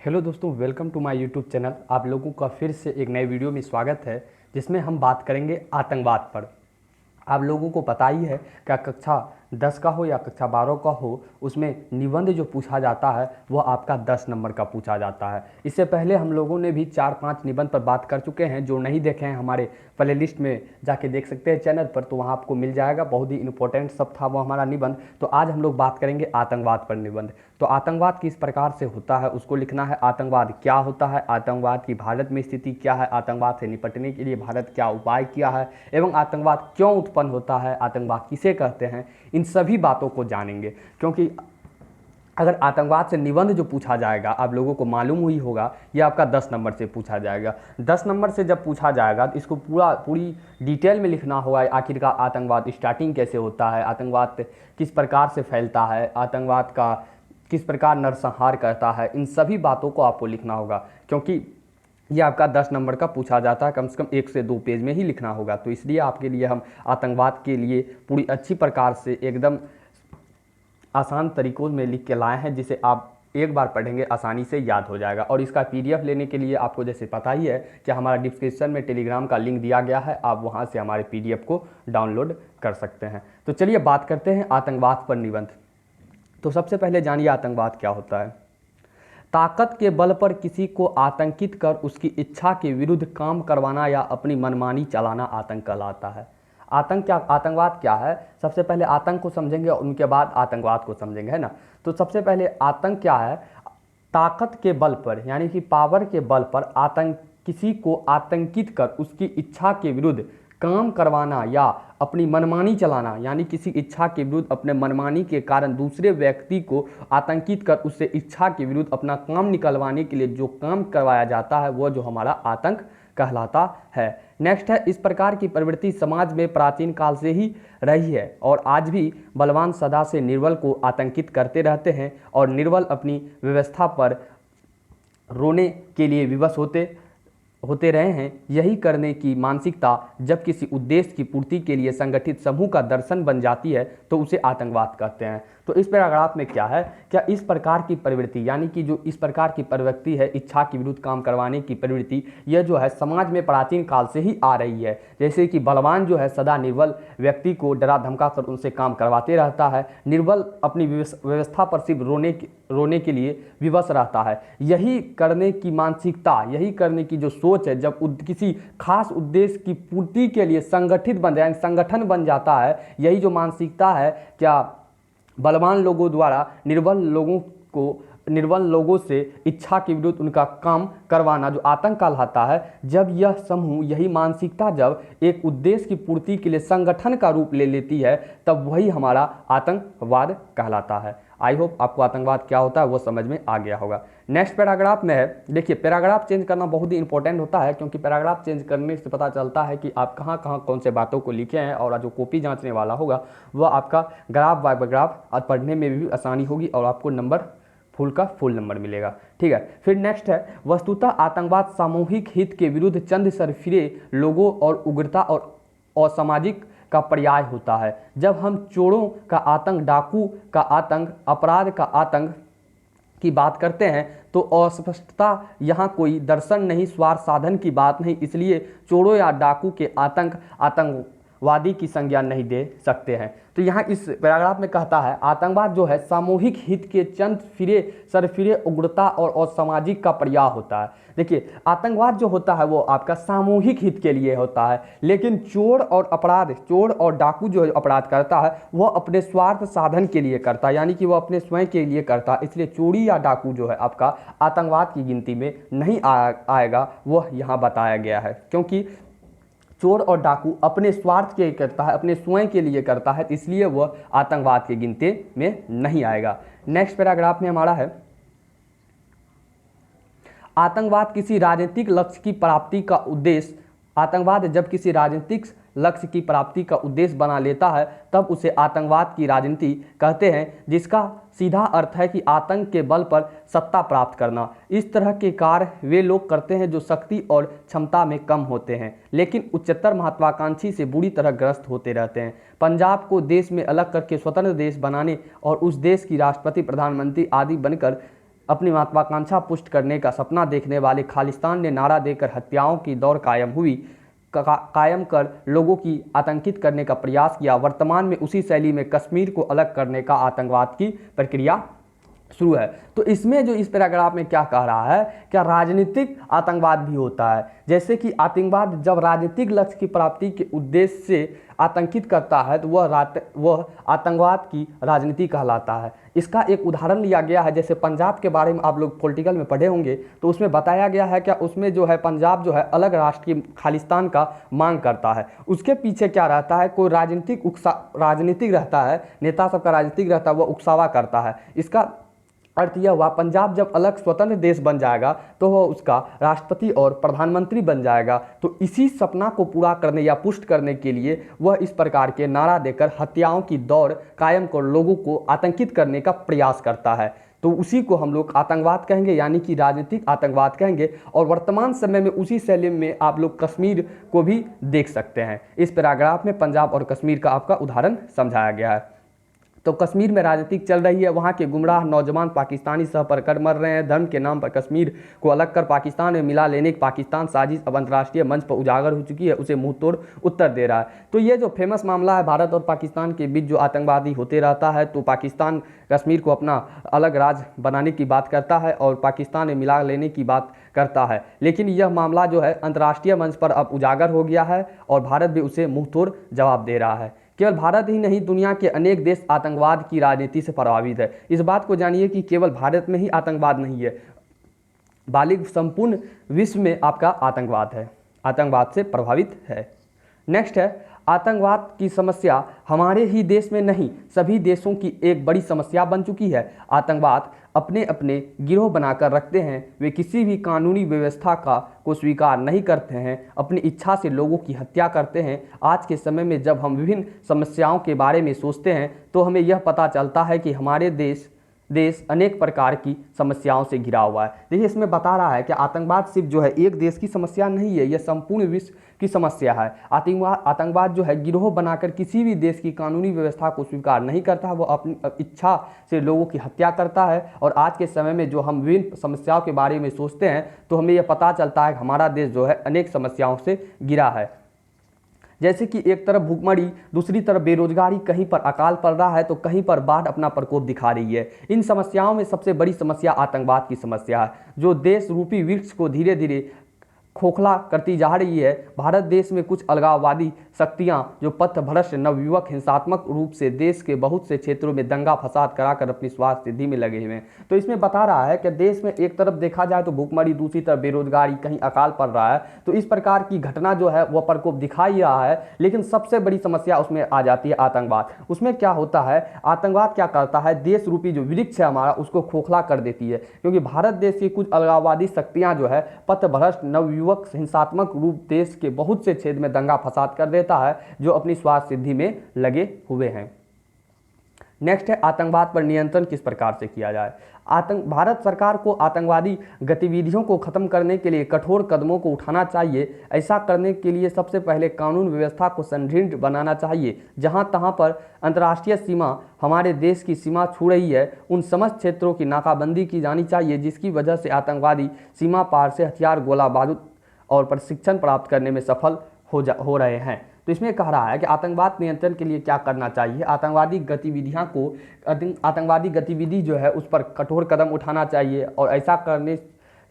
Hello दोस्तों, welcome to my YouTube channel. आप लोगों का फिर से एक नए वीडियो में स्वागत है, जिसमें हम बात करेंगे आतंकवाद पर। आप लोगों को पता ही है कि कक्षा 10 का हो या कक्षा 12 का हो, उसमें निबंध जो पूछा जाता है वह आपका 10 नंबर का पूछा जाता है। इससे पहले हम लोगों ने भी 4-5 निबंध पर बात कर चुके हैं। जो नहीं देखे हैं हमारे प्ले लिस्ट में जाके देख सकते हैं चैनल पर, तो वहाँ आपको मिल जाएगा। बहुत ही इंपॉर्टेंट सब था वो हमारा निबंध। तो आज हम लोग बात करेंगे आतंकवाद पर निबंध। तो आतंकवाद किस प्रकार से होता है उसको लिखना है। आतंकवाद क्या होता है, आतंकवाद की भारत में स्थिति क्या है, आतंकवाद से निपटने के लिए भारत क्या उपाय किया है, एवं आतंकवाद क्यों उत्पन्न होता है, आतंकवाद किसे कहते हैं, इन सभी बातों को जानेंगे। क्योंकि अगर आतंकवाद से निबंध जो पूछा जाएगा, आप लोगों को मालूम ही होगा, ये आपका 10 नंबर से पूछा जाएगा। 10 नंबर से जब पूछा जाएगा तो इसको पूरी डिटेल में लिखना होगा। आखिरकार आतंकवाद स्टार्टिंग कैसे होता है, आतंकवाद किस प्रकार से फैलता है, आतंकवाद का किस प्रकार नरसंहार करता है, इन सभी बातों को आपको लिखना होगा। क्योंकि ये आपका 10 नंबर का पूछा जाता है, कम से कम 1 से 2 पेज में ही लिखना होगा। तो इसलिए आपके लिए हम आतंकवाद के लिए पूरी अच्छी प्रकार से एकदम आसान तरीकों में लिख के लाए हैं, जिसे आप एक बार पढ़ेंगे आसानी से याद हो जाएगा। और इसका पीडीएफ लेने के लिए आपको जैसे पता ही है कि हमारा डिस्क्रिप्शन में टेलीग्राम का लिंक दिया गया है, आप वहां से हमारे पीडीएफ को डाउनलोड कर सकते हैं। तो चलिए बात करते हैं आतंकवाद पर निबंध। तो सबसे पहले जानिए आतंकवाद क्या होता है। ताकत के बल पर किसी को आतंकित कर उसकी इच्छा के विरुद्ध काम करवाना या अपनी मनमानी चलाना आतंक कहलाता है। आतंकवाद क्या है, सबसे पहले आतंक को समझेंगे और उनके बाद आतंकवाद को समझेंगे, है ना। तो सबसे पहले आतंक क्या है। ताकत के बल पर यानी कि पावर के बल पर किसी को आतंकित कर उसकी इच्छा के विरुद्ध काम करवाना या अपनी मनमानी चलाना, यानी किसी इच्छा के विरुद्ध अपने मनमानी के कारण दूसरे व्यक्ति को आतंकित कर उससे इच्छा के विरुद्ध अपना काम निकलवाने के लिए जो काम करवाया जाता है वह जो हमारा आतंक कहलाता है। नेक्स्ट है, इस प्रकार की प्रवृत्ति समाज में प्राचीन काल से ही रही है और आज भी बलवान सदा से निर्बल को आतंकित करते रहते हैं और निर्बल अपनी व्यवस्था पर रोने के लिए विवश होते रहे हैं। यही करने की मानसिकता जब किसी उद्देश्य की पूर्ति के लिए संगठित समूह का दर्शन बन जाती है तो उसे आतंकवाद कहते हैं। तो इस पैराग्राफ में क्या है, क्या इस प्रकार की प्रवृत्ति यानी कि जो इस प्रकार की प्रवृत्ति है, इच्छा के विरुद्ध काम करवाने की प्रवृत्ति, यह जो है समाज में प्राचीन काल से ही आ रही है। जैसे कि बलवान जो है सदा निर्बल व्यक्ति को डरा धमका कर उनसे काम करवाते रहता है, निर्बल अपनी व्यवस्था पर सिर्फ रोने के लिए विवश रहता है। यही करने की मानसिकता, यही करने की जो सोच है, जब किसी खास उद्देश्य की पूर्ति के लिए संगठित बन जाए, संगठन बन जाता है, यही जो मानसिकता है, क्या बलवान लोगों द्वारा निर्बल लोगों से इच्छा के विरुद्ध उनका काम करवाना जो आतंक कहलाता है। जब यह समूह, यही मानसिकता जब एक उद्देश्य की पूर्ति के लिए संगठन का रूप ले लेती है, तब वही हमारा आतंकवाद कहलाता है। आई होप आपको आतंकवाद क्या होता है वो समझ में आ गया होगा। नेक्स्ट पैराग्राफ में है, देखिए पैराग्राफ चेंज करना बहुत ही इंपॉर्टेंट होता है, क्योंकि पैराग्राफ चेंज करने से पता चलता है कि आप कहाँ कहाँ कौन से बातों को लिखे हैं, और जो कॉपी जांचने वाला होगा वह आपका ग्राफ बाय ग्राफ पढ़ने में भी आसानी होगी और आपको नंबर फुल नंबर मिलेगा। ठीक है, फिर नेक्स्ट है, वस्तुतः आतंकवाद सामूहिक हित के विरुद्ध चंद सरफिरे लोगों और उग्रता और असामाजिक का पर्याय होता है। जब हम चोरों का आतंक, डाकू का आतंक, अपराध का आतंक की बात करते हैं तो अस्पष्टता यहाँ कोई दर्शन नहीं, स्वार्थ साधन की बात नहीं, इसलिए चोरों या डाकू के आतंकवादी की संज्ञा नहीं दे सकते हैं। तो यहाँ इस पैराग्राफ में कहता है आतंकवाद जो है सामूहिक हित के चंद सरफिरे उग्रता और असामाजिक का पर्याय होता है। देखिए आतंकवाद जो होता है वो आपका सामूहिक हित के लिए होता है, लेकिन चोर और डाकू जो अपराध करता है वह अपने स्वार्थ साधन के लिए करता है, यानी कि वह अपने स्वयं के लिए करता है। इसलिए चोरी या डाकू जो है आपका आतंकवाद की गिनती में नहीं आएगा, वह यहाँ बताया गया है। क्योंकि चोर और डाकू अपने स्वार्थ के लिए करता है, अपने स्वयं के लिए करता है, इसलिए वह आतंकवाद के गिनती में नहीं आएगा। नेक्स्ट पैराग्राफ में हमारा है, आतंकवाद किसी राजनीतिक लक्ष्य की प्राप्ति का उद्देश्य, आतंकवाद जब किसी राजनीतिक लक्ष्य की प्राप्ति का उद्देश्य बना लेता है तब उसे आतंकवाद की राजनीति कहते हैं, जिसका सीधा अर्थ है कि आतंक के बल पर सत्ता प्राप्त करना। इस तरह के कार्य वे लोग करते हैं जो शक्ति और क्षमता में कम होते हैं, लेकिन उच्चतर महत्वाकांक्षी से बुरी तरह ग्रस्त होते रहते हैं। पंजाब को देश में अलग करके स्वतंत्र देश बनाने और उस देश की राष्ट्रपति, प्रधानमंत्री आदि बनकर अपनी महत्वाकांक्षा पुष्ट करने का सपना देखने वाले खालिस्तान ने नारा देकर हत्याओं की दौड़ कायम कर लोगों की आतंकित करने का प्रयास किया। वर्तमान में उसी शैली में कश्मीर को अलग करने का आतंकवाद की प्रक्रिया शुरू है। तो इसमें जो इस पैराग्राफ में क्या कह रहा है, क्या राजनीतिक आतंकवाद भी होता है। जैसे कि आतंकवाद जब राजनीतिक लक्ष्य की प्राप्ति के उद्देश्य से आतंकित करता है तो वह आतंकवाद की राजनीति कहलाता है। इसका एक उदाहरण लिया गया है, जैसे पंजाब के बारे में आप लोग पॉलिटिकल में पढ़े होंगे, तो उसमें बताया गया है क्या उसमें जो है पंजाब जो है अलग राष्ट्र की खालिस्तान का मांग करता है। उसके पीछे क्या रहता है, कोई राजनीतिक रहता है, नेता सबका राजनीतिक रहता है, वह उकसावा करता है। इसका अर्थ यह हुआ पंजाब जब अलग स्वतंत्र देश बन जाएगा तो वह उसका राष्ट्रपति और प्रधानमंत्री बन जाएगा। तो इसी सपना को पूरा करने या पुष्ट करने के लिए वह इस प्रकार के नारा देकर हत्याओं की दौड़ कायम कर लोगों को आतंकित करने का प्रयास करता है। तो उसी को हम लोग आतंकवाद कहेंगे, यानी कि राजनीतिक आतंकवाद कहेंगे। और वर्तमान समय में उसी शैली में आप लोग कश्मीर को भी देख सकते हैं। इस पैराग्राफ में पंजाब और कश्मीर का आपका उदाहरण समझाया गया है। तो कश्मीर में राजनीतिक चल रही है, वहाँ के गुमराह नौजवान पाकिस्तानी सह पर कर मर रहे हैं। धर्म के नाम पर कश्मीर को अलग कर पाकिस्तान में मिला लेने की पाकिस्तान साजिश अब अंतर्राष्ट्रीय मंच पर उजागर हो चुकी है, उसे मुंहतोड़ उत्तर दे रहा है। तो ये जो फेमस मामला है भारत और पाकिस्तान के बीच जो आतंकवादी होते रहता है, तो पाकिस्तान कश्मीर को अपना अलग राज्य बनाने की बात करता है और पाकिस्तान में मिला लेने की बात करता है। लेकिन यह मामला जो है अंतर्राष्ट्रीय मंच पर अब उजागर हो गया है और भारत भी उसे मुंहतोड़ जवाब दे रहा है। केवल भारत ही नहीं, दुनिया के अनेक देश आतंकवाद की राजनीति से प्रभावित है। इस बात को जानिए कि केवल भारत में ही आतंकवाद नहीं है, बल्कि संपूर्ण विश्व में आपका आतंकवाद है, आतंकवाद से प्रभावित है। नेक्स्ट है आतंकवाद की समस्या हमारे ही देश में नहीं, सभी देशों की एक बड़ी समस्या बन चुकी है। आतंकवाद अपने अपने गिरोह बनाकर रखते हैं, वे किसी भी कानूनी व्यवस्था को स्वीकार नहीं करते हैं, अपनी इच्छा से लोगों की हत्या करते हैं। आज के समय में जब हम विभिन्न समस्याओं के बारे में सोचते हैं तो हमें यह पता चलता है कि हमारे देश अनेक प्रकार की समस्याओं से घिरा हुआ है। देखिए इसमें बता रहा है कि आतंकवाद सिर्फ जो है एक देश की समस्या नहीं है, यह संपूर्ण विश्व की समस्या है। आतंकवाद जो है गिरोह बनाकर किसी भी देश की कानूनी व्यवस्था को स्वीकार नहीं करता है, वो अपनी इच्छा से लोगों की हत्या करता है। और आज के समय में जो हम विभिन्न समस्याओं के बारे में सोचते हैं तो हमें यह पता चलता है कि हमारा देश जो है अनेक समस्याओं से घिरा है। जैसे कि एक तरफ भूखमरी, दूसरी तरफ बेरोजगारी, कहीं पर अकाल पड़ रहा है तो कहीं पर बाढ़ अपना प्रकोप दिखा रही है। इन समस्याओं में सबसे बड़ी समस्या आतंकवाद की समस्या है, जो देश रूपी वृक्ष को धीरे धीरे खोखला करती जा रही है। भारत देश में कुछ अलगाववादी शक्तियां जो पथभ्रष्ट नवयुवक हिंसात्मक रूप से देश के बहुत से क्षेत्रों में दंगा फसाद कराकर अपनी स्वार्थ सिद्धि में लगे हुए हैं। तो इसमें बता रहा है कि देश में एक तरफ देखा जाए तो भूखमरी, दूसरी तरफ बेरोजगारी, कहीं अकाल पड़ रहा है। तो इस प्रकार की घटना जो है वह प्रकोप दिखा ही रहा है। लेकिन सबसे बड़ी समस्या उसमें आ जाती है आतंकवाद। उसमें क्या होता है, आतंकवाद क्या करता है, देश रूपी जो वृक्ष है हमारा उसको खोखला कर देती है। क्योंकि भारत देश की कुछ अलगाववादी शक्तियां जो है पथभ्रष्ट नवयुवक हिंसात्मक रूप देश के बहुत से क्षेत्र में दंगा फसाद कर देता है, जो अपनी स्वार्थ सिद्धि में लगे हुए हैं। नेक्स्ट है आतंकवाद पर नियंत्रण किस प्रकार से किया जाए। भारत सरकार को आतंकवादी गतिविधियों को खत्म करने के लिए कठोर कदमों को उठाना चाहिए। ऐसा करने के लिए सबसे पहले कानून व्यवस्था को सुदृढ़ बनाना चाहिए। जहां तहां पर अंतर्राष्ट्रीय सीमा हमारे देश की सीमा छू रही है, उन समस्त क्षेत्रों की नाकाबंदी की जानी चाहिए, जिसकी वजह से आतंकवादी सीमा पार से हथियार, गोला बारूद और प्रशिक्षण प्राप्त करने में सफल हो रहे हैं। तो इसमें कह रहा है कि आतंकवाद नियंत्रण के लिए क्या करना चाहिए। आतंकवादी गतिविधि जो है उस पर कठोर कदम उठाना चाहिए और ऐसा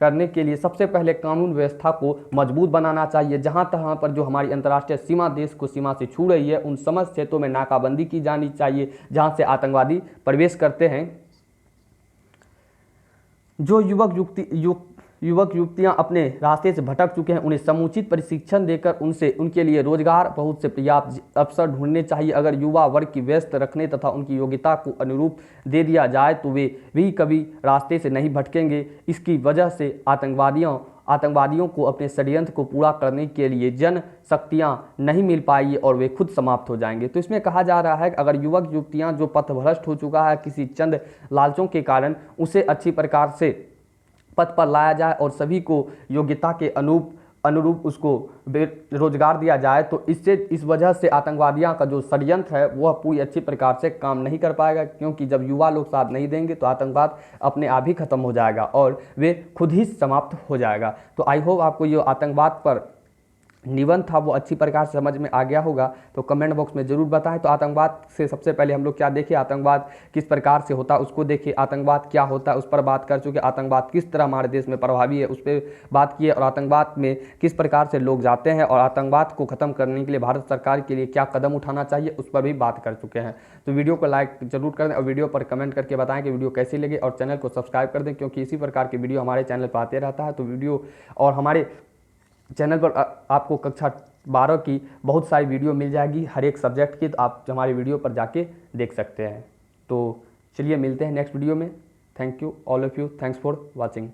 करने के लिए सबसे पहले कानून व्यवस्था को मजबूत बनाना चाहिए। जहां तहां पर जो हमारी अंतर्राष्ट्रीय सीमा देश को सीमा से छू रही है, उन समस्त क्षेत्रों में नाकाबंदी की जानी चाहिए जहां से आतंकवादी प्रवेश करते हैं। जो युवक युवतियां अपने रास्ते से भटक चुके हैं, उन्हें समुचित प्रशिक्षण देकर उनके लिए रोजगार बहुत से पर्याप्त अवसर ढूंढने चाहिए। अगर युवा वर्ग की व्यस्त रखने तथा उनकी योग्यता को अनुरूप दे दिया जाए तो वे भी कभी रास्ते से नहीं भटकेंगे। इसकी वजह से आतंकवादियों को अपने षड्यंत्र को पूरा करने के लिए जन शक्तियाँ नहीं मिल पाएगी और वे खुद समाप्त हो जाएंगे। तो इसमें कहा जा रहा है कि अगर युवक युवतियाँ जो पथभ्रष्ट हो चुका है किसी चंद लालचों के कारण, उसे अच्छी प्रकार से पथ पर लाया जाए और सभी को योग्यता के अनुरूप उसको रोजगार दिया जाए तो इससे इस वजह से आतंकवादियों का जो षड्यंत्र है वह पूरी अच्छी प्रकार से काम नहीं कर पाएगा, क्योंकि जब युवा लोग साथ नहीं देंगे तो आतंकवाद अपने आप ही खत्म हो जाएगा और वे खुद ही समाप्त हो जाएगा। तो आई होप आपको ये आतंकवाद पर निबंध था वो अच्छी प्रकार से समझ में आ गया होगा। तो कमेंट बॉक्स में ज़रूर बताएं। तो आतंकवाद से सबसे पहले हम लोग क्या देखें, आतंकवाद किस प्रकार से होता है उसको देखिए, आतंकवाद क्या होता है उस पर बात कर चुके, आतंकवाद किस तरह हमारे देश में प्रभावी है उस पर बात की है, और आतंकवाद में किस प्रकार से लोग जाते हैं और आतंकवाद को ख़त्म करने के लिए भारत सरकार के लिए क्या कदम उठाना चाहिए उस पर भी बात कर चुके हैं। तो वीडियो को लाइक जरूर कर दें और वीडियो पर कमेंट करके बताएं कि वीडियो कैसी लगी, और चैनल को सब्सक्राइब कर दें क्योंकि इसी प्रकार की वीडियो हमारे चैनल पर आते रहता है। तो वीडियो और हमारे चैनल पर आपको कक्षा 12 की बहुत सारी वीडियो मिल जाएगी हर एक सब्जेक्ट की, तो आप हमारी वीडियो पर जाके देख सकते हैं। तो चलिए मिलते हैं नेक्स्ट वीडियो में। Thank you all of you, thanks for watching.